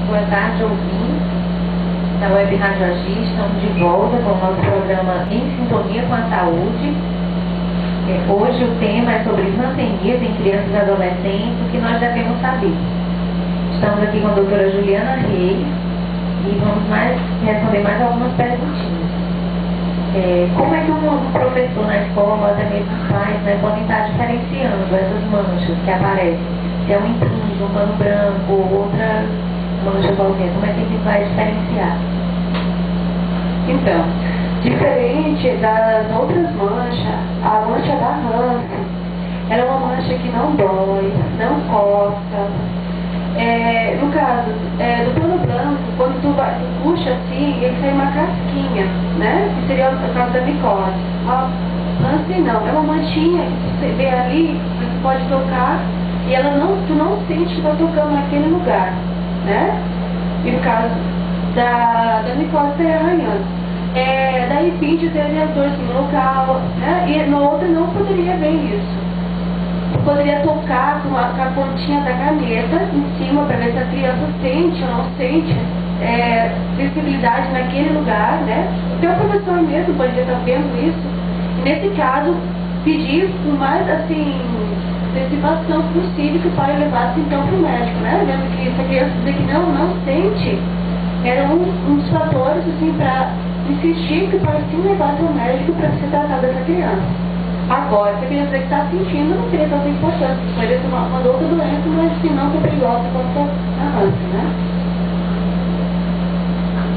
Boa tarde, ouvintes da Web Rádio Agir. Estamos de volta com o nosso programa Em Sintonia com a Saúde. Hoje o tema é sobre rancenias em crianças e adolescentes, o que nós devemos saber. Estamos aqui com a doutora Juliana Reis e vamos responder mais algumas perguntinhas. Como é que um professor na escola, ou até mesmo os pais, podem estar diferenciando essas manchas que aparecem? Se é um impinjo, um pano branco ou outra mancha qualquer, como é que a gente vai diferenciar? Então, diferente das outras manchas, a mancha da Hansen, ela é uma mancha que não dói, não coça. No caso do pano branco, quando tu puxa assim, ele sai uma casquinha, né? Que seria o caso da micose. A Hansen não, é uma manchinha que você vê ali, você pode tocar e tu não sente que está tocando naquele lugar, né? E no caso da micose está arranhando. Da impídio teve as dores no local, né? E no outro não poderia ver isso. Poderia tocar com a pontinha da caneta em cima para ver se a criança sente ou não sente sensibilidade naquele lugar, né? Então o professor mesmo poderia estar vendo isso. E nesse caso, pedir com mais antecipação possível que o pai levasse então para o médico, né? Vendo que essa criança dizer que não sente, era um dos fatores para insistir que o pai sim levasse ao médico para ser tratado dessa criança. Agora, se a criança está sentindo, não seria tão importante. Poderia ser uma outra doença, mas se não for perigosa quanto a Hansen, né?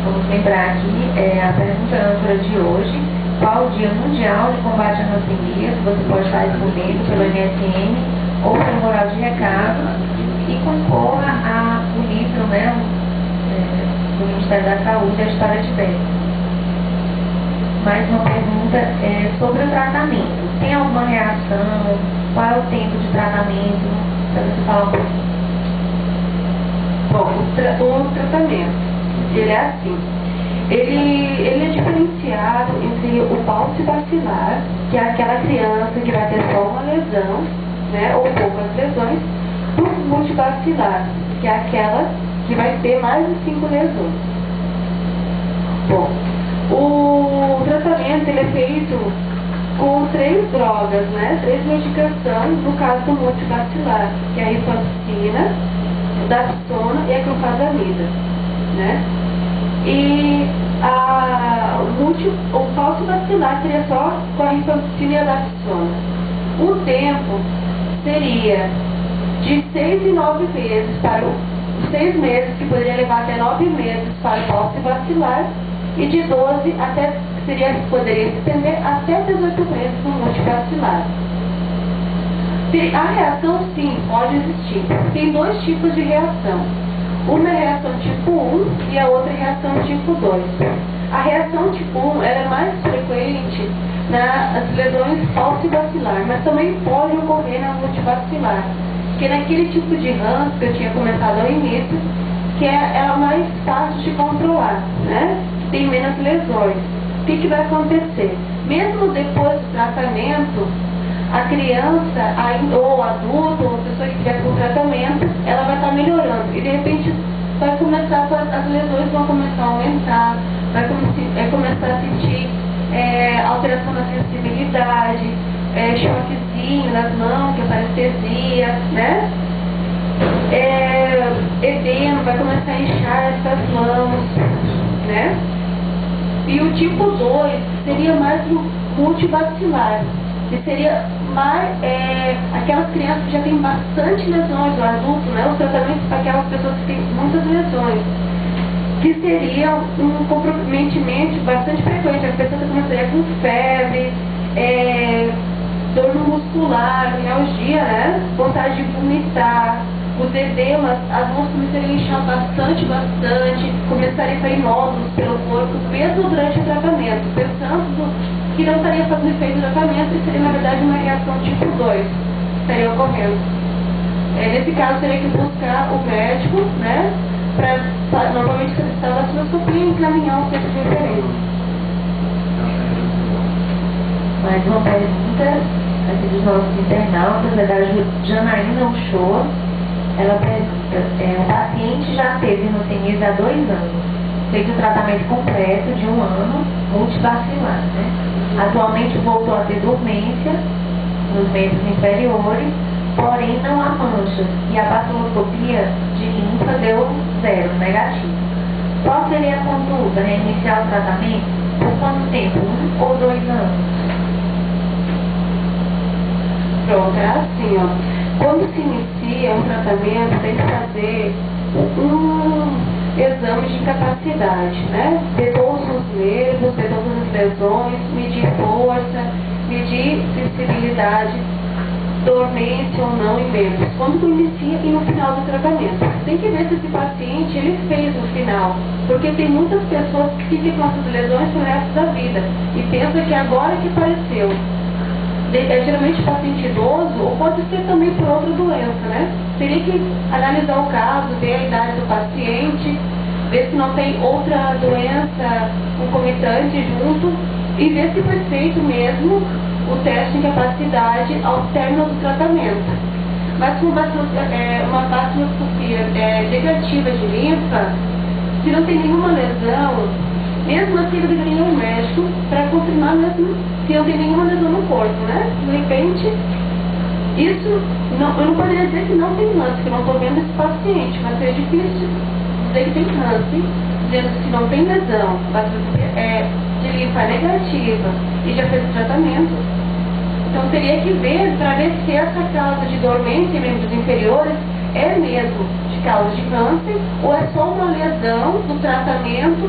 Vamos lembrar aqui a pergunta âncora de hoje. Qual o Dia Mundial de Combate à Rancenias? Você pode estar respondendo pelo MSN ou pelo Moral de Recado e concorra ao livro, do Ministério da Saúde, a História de Beck. Mais uma pergunta sobre o tratamento. Tem alguma reação? Qual é o tempo de tratamento? Para você falar um pouquinho. Bom, o tratamento, ele é assim. Ele é diferenciado entre o pálsio bacilar, que é aquela criança que vai ter só uma lesão, né, ou poucas lesões, do multibacilar, que é aquela que vai ter mais de 5 lesões. Bom, o tratamento ele é feito com 3 drogas, 3 medicações, no caso do multibacilar, que é a rifampicina, o dapsona e a clofazimida, né? E o falso bacilar seria só com a rifampicina e a dapsona. O tempo seria de 6 e 9 meses para os 6 meses, que poderia levar até 9 meses para o falso bacilar, e de 12 poderia se estender até 18 meses no multibacilar. A reação, sim, pode existir. Tem 2 tipos de reação. Uma é a reação tipo 1 e a outra é a reação tipo 2. A reação tipo 1 ela é mais frequente nas lesões falcibacilar, mas também pode ocorrer na multibacilar, que é naquele tipo de Hansen que eu tinha comentado ao início, que é a mais fácil de controlar, né? Tem menos lesões. O que vai acontecer? Mesmo depois do tratamento, a criança, ou o adulto, ou a pessoa que estiver com o tratamento, ela vai estar melhorando. E de repente vai começar, as lesões vão começar a aumentar, vai começar a sentir alteração na sensibilidade, choquezinho nas mãos, que é parestesia, né? Edema, vai começar a inchar essas mãos, né? E o tipo 2 seria mais o multibacilar, que seria mais aquelas crianças que já têm bastante lesões, o adulto, né? Os tratamentos para aquelas pessoas que têm muitas lesões, que seria um comprometimento bastante frequente. A pessoa começaria com febre, dor muscular, mialgia, né? Vontade de vomitar. Os edemas, as mãos começariam a inchar bastante, começariam a sair nódulos pelo corpo, mesmo durante o tratamento, pensando que não estaria fazendo efeito do tratamento e seria, na verdade, uma reação tipo 2 que estaria ocorrendo. Nesse caso, teria que buscar o médico, né, para normalmente solicitar a vacinoscopia e encaminhar um centro de referência. Mais uma pergunta aqui dos nossos internautas, é da Janaína Uchoa. Ela pergunta, o paciente já teve rancenias 6 a 2 anos, feito o tratamento completo de 1 ano, multivacilar, né? Atualmente voltou a ter dormência nos membros inferiores, porém não há manchas, e a patoloscopia de linfa deu 0, negativo. Qual seria a conduta? Reiniciar o tratamento? Por quanto tempo? 1 ou 2 anos? Pronto, é assim, ó. Quando se inicia um tratamento, tem que fazer um exame de incapacidade, né? Ver todos os nervos, ver todas as lesões, medir força, medir sensibilidade, dormência ou não em membros, quando inicia e no final do tratamento. Tem que ver se esse paciente ele fez o final, porque tem muitas pessoas que ficam com essas lesões pro resto da vida e pensam que agora que apareceu. É geralmente paciente idoso, ou pode ser também por outra doença, né? Teria que analisar o caso, ver a idade do paciente, ver se não tem outra doença concomitante junto e ver se foi feito mesmo o teste de incapacidade ao término do tratamento. Mas com uma vasculoscopia negativa de linfa, se não tem nenhuma lesão, mesmo assim eu deveria ir ao médico para confirmar mesmo que não tem nenhuma lesão no corpo, né? De repente, isso, não, eu não poderia dizer que não tem câncer, que eu não estou vendo esse paciente, mas é difícil dizer que tem câncer, dizendo que não tem lesão, de linfa negativa e já fez o tratamento. Então teria que ver para ver se essa causa de dormência em membros inferiores é mesmo de causa de câncer ou é só uma lesão do tratamento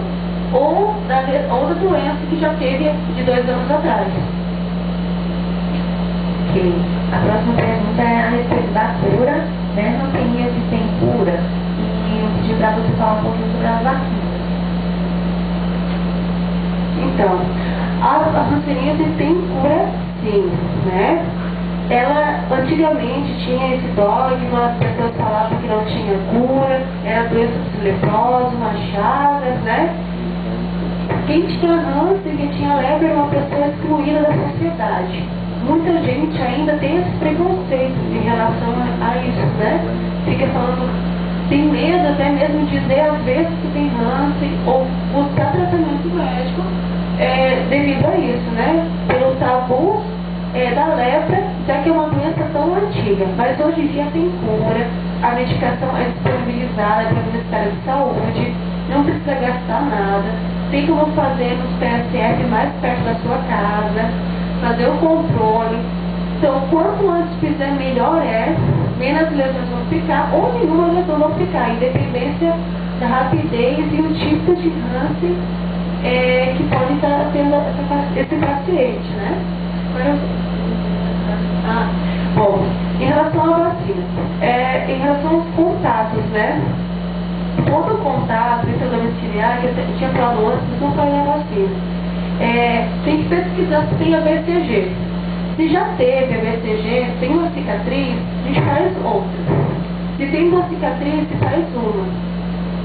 ou da doença que já teve de 2 anos atrás. Ok. A próxima pergunta é a respeito da cura, né? Não tem se tem cura. E eu pedi para você falar um pouquinho sobre as vacinas. Então, a hanseníase tem cura sim, né? Ela antigamente tinha esse dogma, as pessoas falavam que não tinha cura, era doença de leprosa, chagas, né? Quem tinha Hansen, quem tinha lepra era uma pessoa excluída da sociedade. Muita gente ainda tem esse preconceito em relação a isso, né? Fica falando, tem medo até mesmo de dizer às vezes que tem Hansen ou buscar tratamento médico devido a isso, né? Pelo tabu da lepra, já que é uma doença tão antiga. Mas hoje em dia tem cura, a medicação é disponibilizada pelo Ministério da Saúde, não precisa gastar nada, tem como fazer nos PSF mais perto da sua casa, fazer o controle. Então, quanto antes fizer, melhor menos lesões vão ficar, ou nenhuma lesão vão ficar, independência da rapidez e o tipo de Hansen que pode estar tendo esse paciente, né? Bom, em relação à vacina, em relação aos contatos, né? Todo contato intradomiciliar, que eu tinha falado antes, não foi a vacina. Tem que pesquisar se tem a BCG. Se já teve a BCG, tem uma cicatriz, a gente faz outra. Se tem uma cicatriz, se faz uma.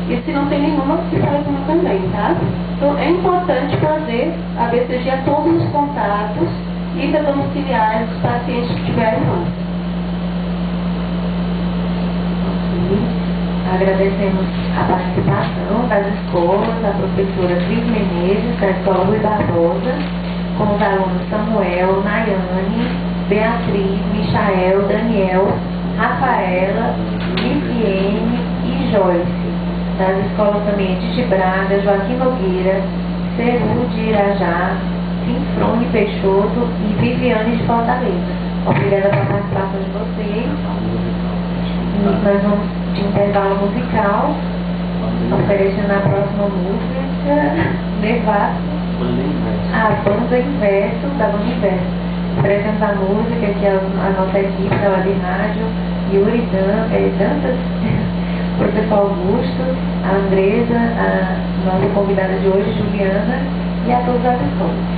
E se não tem nenhuma, se faz uma também, tá? Então é importante fazer a BCG a todos os contatos intradomiciliares dos pacientes que tiverem Hansen. Agradecemos a participação das escolas, a professora Cris Menezes, da Escola Rui Barbosa, com os alunos Samuel, Nayane, Beatriz, Michael, Daniel, Rafaela, Liciene e Joyce. Das escolas também de Braga, Joaquim Nogueira, Ceru de Irajá, Sinfrone Peixoto e Viviane de Fortaleza. Obrigada pela participação de vocês. E nós vamos de intervalo musical, oferecendo a próxima música, Banda Inverso, da Banda Inverso. Oferecendo a música que a nossa equipe da Web Rádio, Yuri Dantas, o professor Augusto, a Andresa, a nossa convidada de hoje, Juliana, e a todas as escolas.